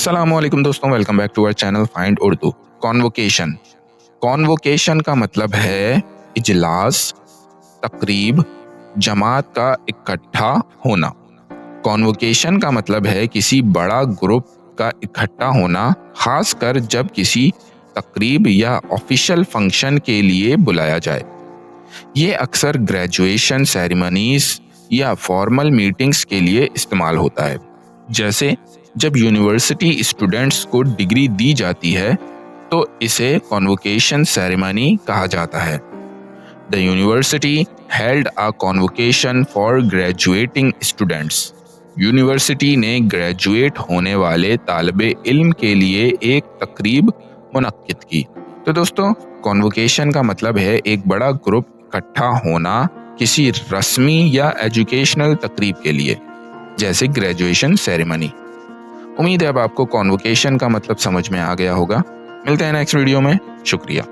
अस्सलाम वालेकुम दोस्तों, welcome back to our channel find Urdu. Convocation convocation का मतलब है इजलास, तकरीब, जमात का इकट्ठा होना। कॉन्वोकेशन का मतलब है किसी बड़ा ग्रुप का इकट्ठा होना, खासकर जब किसी तकरीब या ऑफिशियल फंक्शन के लिए बुलाया जाए। ये अक्सर ग्रेजुएशन सेरेमनीज या फॉर्मल मीटिंग्स के लिए इस्तेमाल होता है। जैसे जब यूनिवर्सिटी स्टूडेंट्स को डिग्री दी जाती है तो इसे कॉन्वोकेशन सेरेमनी कहा जाता है। The university held a convocation for graduating students. University ने ग्रेजुएट होने वाले तालिबे इल्म के लिए एक तकरीब मुनक्किद की। तो दोस्तों, कॉन्वोकेशन का मतलब है एक बड़ा ग्रुप इकट्ठा होना किसी रस्मी या एजुकेशनल तकरीब के लिए, जैसे ग्रेजुएशन सेरेमनी। उम्मीद है अब आपको कॉन्वोकेशन का मतलब समझ में आ गया होगा। मिलते हैं नेक्स्ट वीडियो में। शुक्रिया।